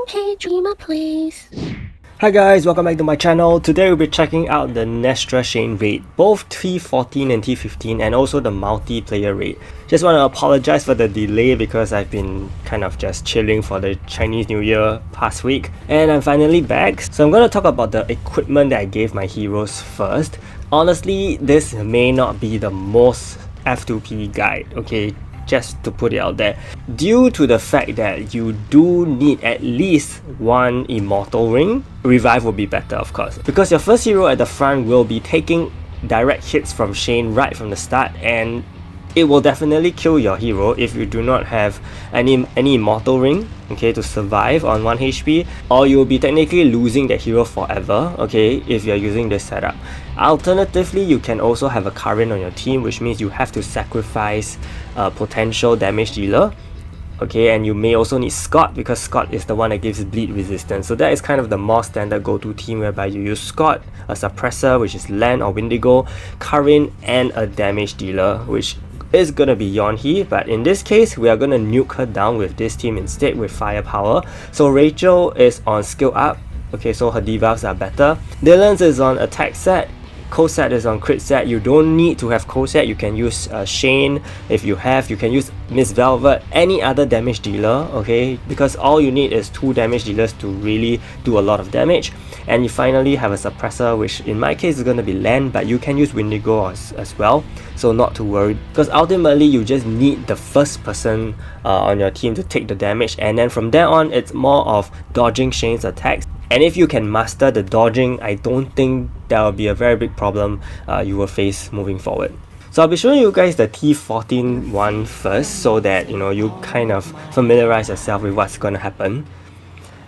Okay, dreamer, please. Hi guys, welcome back to my channel. Today we'll be checking out the Nestra Shane raid, both T14 and T15, and also the multiplayer raid. Just want to apologize for the delay because I've been kind of just chilling for the Chinese New Year past week, and I'm finally back. So I'm going to talk about the equipment that I gave my heroes first. Honestly, this may not be the most F2P guide, okay? Just to put it out there, due to the fact that you do need at least one immortal ring. Revive will be better, of course, because your first hero at the front will be taking direct hits from Shane right from the start, and it will definitely kill your hero if you do not have any immortal ring, okay, to survive on 1 HP, or you'll be technically losing that hero forever, okay, if you're using this setup. Alternatively, you can also have a Karin on your team, which means you have to sacrifice a potential damage dealer, okay, and you may also need Scott because Scott is the one that gives bleed resistance. So that is kind of the more standard go-to team whereby you use Scott, a suppressor, which is Land or Windigo, Karin, and a damage dealer, which is gonna be Yonhee, but in this case we are gonna nuke her down with this team instead with firepower. So Rachel is on skill up, okay, so her debuffs are better. Dylan's is on attack set, Cosette is on crit set. You don't need to have Cosette, you can use Shane if you have, you can use Miss Velvet, any other damage dealer, okay, because all you need is 2 damage dealers to really do a lot of damage. And you finally have a suppressor, which in my case is going to be Land, but you can use Windigo as well, so not to worry, because ultimately you just need the first person on your team to take the damage, and then from there on it's more of dodging Shane's attacks. And if you can master the dodging, I don't think that will be a very big problem you will face moving forward. So I'll be showing you guys the T14 one first, so that you kind of familiarize yourself with what's going to happen.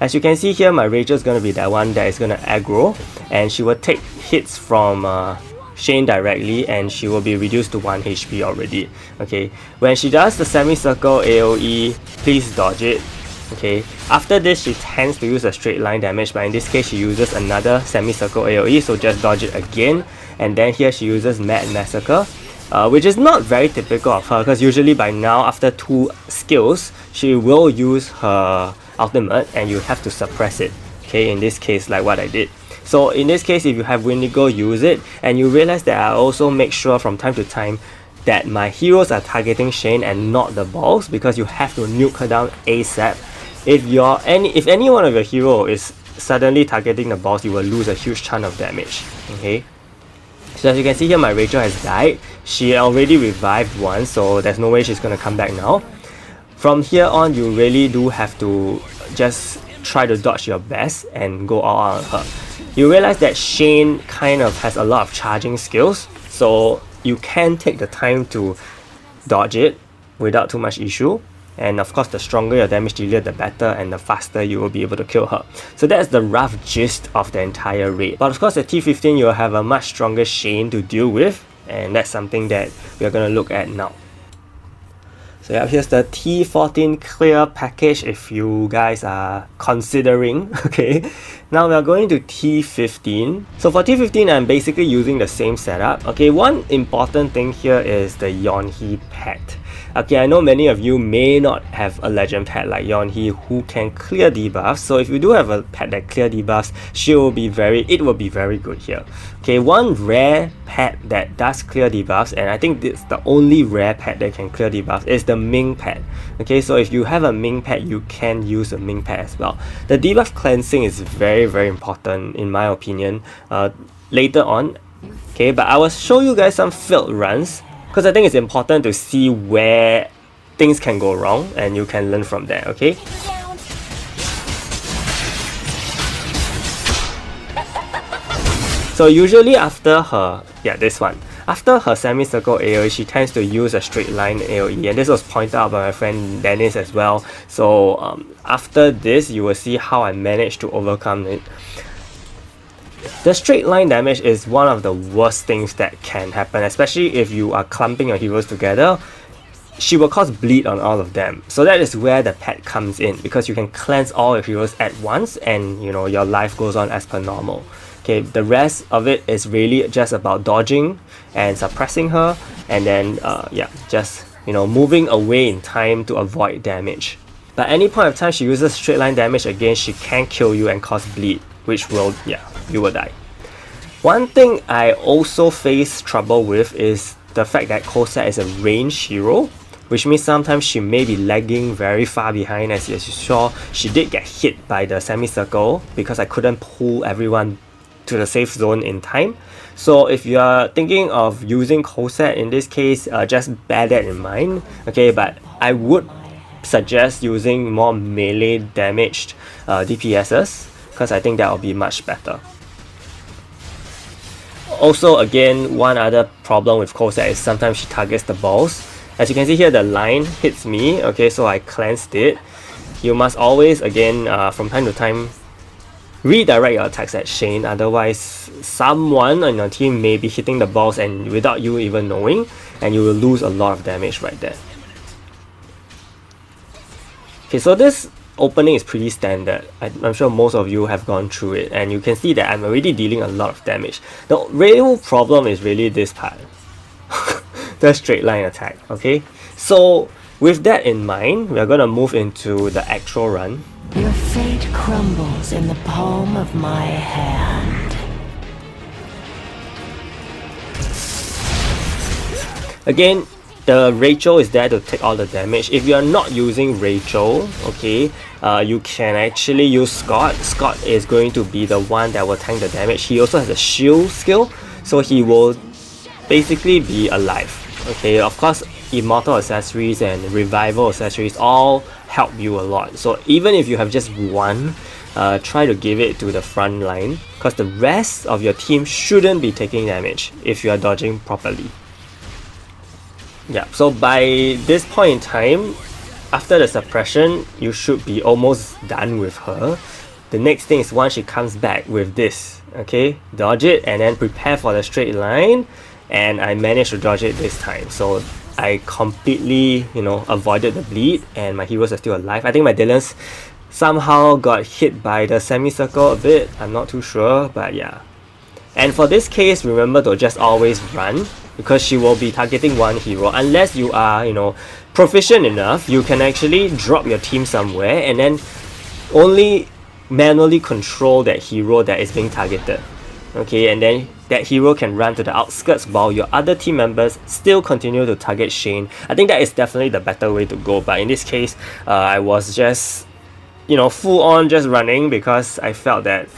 As you can see here, my Rachel is going to be that one that is going to aggro, and she will take hits from Shane directly, and she will be reduced to 1 HP already. Okay, when she does the semicircle AoE, please dodge it. Okay, after this she tends to use a straight line damage, but in this case she uses another semicircle AoE, so just dodge it again. And then here she uses Mad Massacre, which is not very typical of her, because usually by now after 2 skills she will use her ultimate and you have to suppress it, okay, in this case like what I did. So in this case, if you have Windigo, use it, and you realize that I also make sure from time to time that my heroes are targeting Shane and not the balls, because you have to nuke her down ASAP. If any one of your hero is suddenly targeting the balls, you will lose a huge chunk of damage, okay. So as you can see here, my Rachel has died. She already revived once, so there's no way she's gonna come back now. From here on, you really do have to just try to dodge your best and go all out on her. You realize that Shane kind of has a lot of charging skills, so you can take the time to dodge it without too much issue. And of course, the stronger your damage dealer, the better, and the faster you will be able to kill her. So that's the rough gist of the entire raid. But of course, at T15 you'll have a much stronger Shane to deal with, and that's something that we are going to look at now. So yeah, here's the T14 clear package if you guys are considering, okay. Now we are going to T15. So for T15, I'm basically using the same setup. Okay, one important thing here is the Yonhee pet. Okay, I know many of you may not have a legend pet like Yonhee who can clear debuffs. So if you do have a pet that clear debuffs, it will be very good here. Okay, one rare pet that does clear debuffs, and I think it's the only rare pet that can clear debuffs, is the Ming pet. Okay, so if you have a Ming pet, you can use a Ming pet as well. The debuff cleansing is very important in my opinion later on. Okay, but I will show you guys some field runs, because I think it's important to see where things can go wrong and you can learn from there, okay? So usually after her, after her semicircle AoE, she tends to use a straight line AoE, and this was pointed out by my friend Dennis as well. So after this, you will see how I managed to overcome it. The straight line damage is one of the worst things that can happen, especially if you are clumping your heroes together. She will cause bleed on all of them. So that is where the pet comes in, because you can cleanse all your heroes at once and your life goes on as per normal. Okay, the rest of it is really just about dodging and suppressing her, and then just moving away in time to avoid damage. But any point of time she uses straight line damage again, she can kill you and cause bleed, which will, yeah, you will die. One thing I also face trouble with is the fact that Cosette is a ranged hero, which means sometimes she may be lagging very far behind. As you saw, she did get hit by the semicircle because I couldn't pull everyone to the safe zone in time. So if you are thinking of using Cosette in this case, just bear that in mind, okay? But I would suggest using more melee damaged DPSs, because I think that will be much better. Also, again, one other problem with Cosette is sometimes she targets the balls. As you can see here, the line hits me, okay, so I cleansed it. You must always, again, from time to time, redirect your attacks at Shane, otherwise someone on your team may be hitting the balls and without you even knowing, and you will lose a lot of damage right there. Okay, so this opening is pretty standard. I'm sure most of you have gone through it, and you can see that I'm already dealing a lot of damage. The real problem is really this part. The straight line attack, okay? So with that in mind, we are going to move into the actual run. Your fate crumbles in the palm of my hand. Again, the Rachel is there to take all the damage. If you are not using Rachel, okay, you can actually use Scott. Scott is going to be the one that will tank the damage. He also has a shield skill, so he will basically be alive. Okay, of course, immortal accessories and revival accessories all help you a lot. So even if you have just one, try to give it to the front line, because the rest of your team shouldn't be taking damage if you are dodging properly. Yeah, so by this point in time, after the suppression, you should be almost done with her. The next thing is once she comes back with this, okay, dodge it and then prepare for the straight line, and I managed to dodge it this time. So I completely, avoided the bleed and my heroes are still alive. I think my Dylans somehow got hit by the semicircle a bit, I'm not too sure, but yeah. And for this case, remember to just always run, because she will be targeting one hero. Unless you are, proficient enough, you can actually drop your team somewhere and then only manually control that hero that is being targeted. Okay, and then that hero can run to the outskirts while your other team members still continue to target Shane. I think that is definitely the better way to go, but in this case, I was just, full on just running because I felt that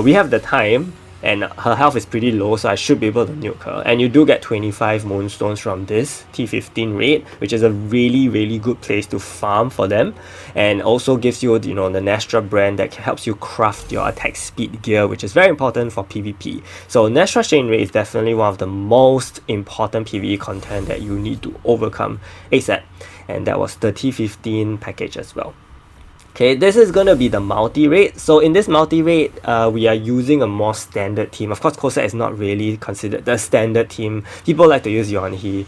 we have the time and her health is pretty low, so I should be able to nuke her. And you do get 25 moonstones from this T15 raid, which is a really good place to farm for them, and also gives you, the Nestra brand that helps you craft your attack speed gear, which is very important for PvP. So Nestra Shane raid is definitely one of the most important PvE content that you need to overcome ASAP, and that was the T15 package as well. Okay, this is going to be the multi-raid. So in this multi-raid, we are using a more standard team. Of course, Cosette is not really considered the standard team. People like to use Yonhee.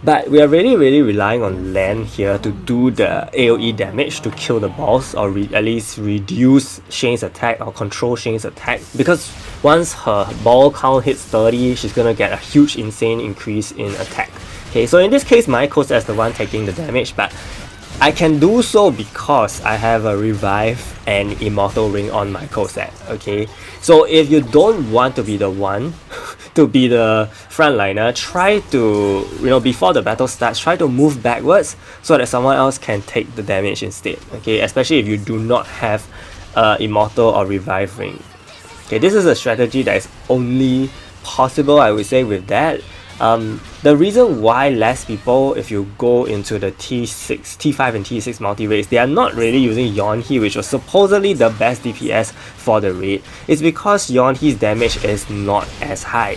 But we are really relying on Lan here to do the AoE damage to kill the boss, or at least reduce Shane's attack or control Shane's attack. Because once her ball count hits 30, she's going to get a huge insane increase in attack. Okay, so in this case, my Cosette is the one taking the damage, but I can do so because I have a revive and immortal ring on my Cosette, okay? So if you don't want to be the one to be the frontliner, try to, before the battle starts, try to move backwards so that someone else can take the damage instead, okay? Especially if you do not have immortal or revive ring. Okay, this is a strategy that is only possible, I would say, with that. The reason why less people, if you go into the T5 and T6 multi-raids, they are not really using Yonhee, which was supposedly the best DPS for the raid, is because Yonhee's damage is not as high.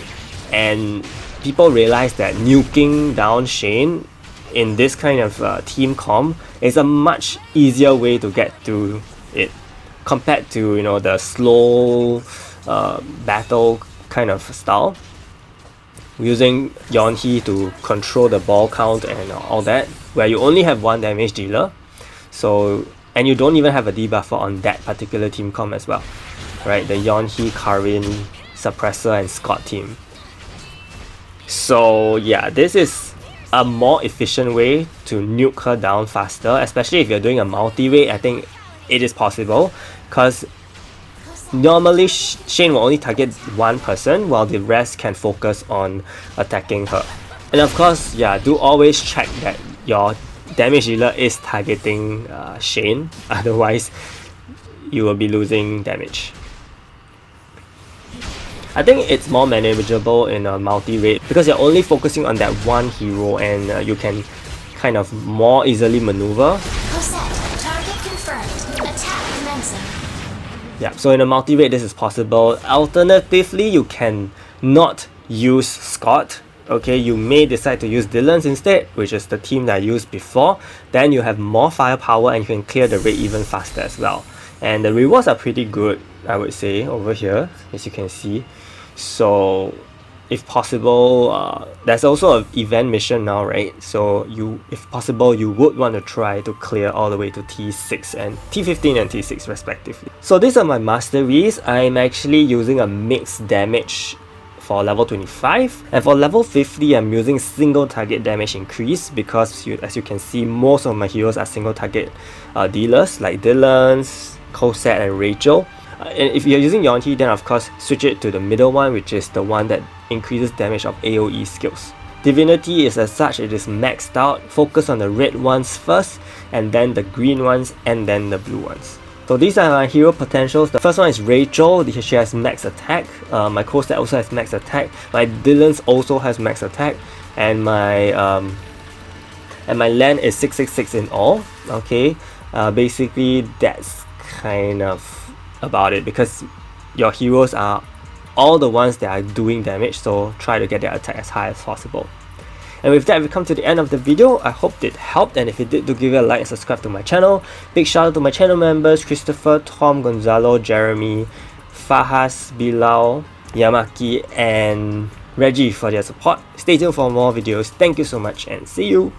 And people realize that nuking down Shane in this kind of team comp is a much easier way to get through it compared to, the slow battle kind of style, using Yonhee to control the ball count and all that, where you only have one damage dealer, and you don't even have a debuffer on that particular team comp as well, right? The Yonhee, Karin, Suppressor and Scott team. So yeah, this is a more efficient way to nuke her down faster, especially if you're doing a multi-raid. I think it is possible, because normally Shane will only target one person while the rest can focus on attacking her. And of course, yeah, do always check that your damage dealer is targeting Shane, otherwise you will be losing damage. I think it's more manageable in a multi-raid because you're only focusing on that one hero, and you can kind of more easily maneuver. Target confirmed. Attack commencing. Yeah, so in a multi-raid this is possible. Alternatively, you can not use Scott. Okay, you may decide to use Dylan's instead, which is the team that I used before. Then you have more firepower and you can clear the raid even faster as well. And the rewards are pretty good, I would say, over here, as you can see. So if possible, there's also an event mission now, right? So if possible, you would want to try to clear all the way to T6 and T15 and T6 respectively. So these are my masteries. I'm actually using a mixed damage for level 25, and for level 50 I'm using single target damage increase because as you can see, most of my heroes are single target dealers like Dylan's, Cosette and Rachel. And if you're using Yonti, then of course switch it to the middle one, which is the one that increases damage of AoE skills. Divinity is as such, it is maxed out. Focus on the red ones first, and then the green ones, and then the blue ones. So these are my hero potentials. The first one is Rachel. She has max attack. My Cosette also has max attack. My Dylan's also has max attack, and my land is 666 in all. Okay, basically that's kind of about it, because your heroes are all the ones that are doing damage, so try to get their attack as high as possible. And with that, we've come to the end of the video. I hope it helped, and if it did, do give it a like and subscribe to my channel. Big shout out to my channel members Christopher, Tom, Gonzalo, Jeremy, Fahas, Bilal, Yamaki and Reggie for their support. Stay tuned for more videos. Thank you so much and see you!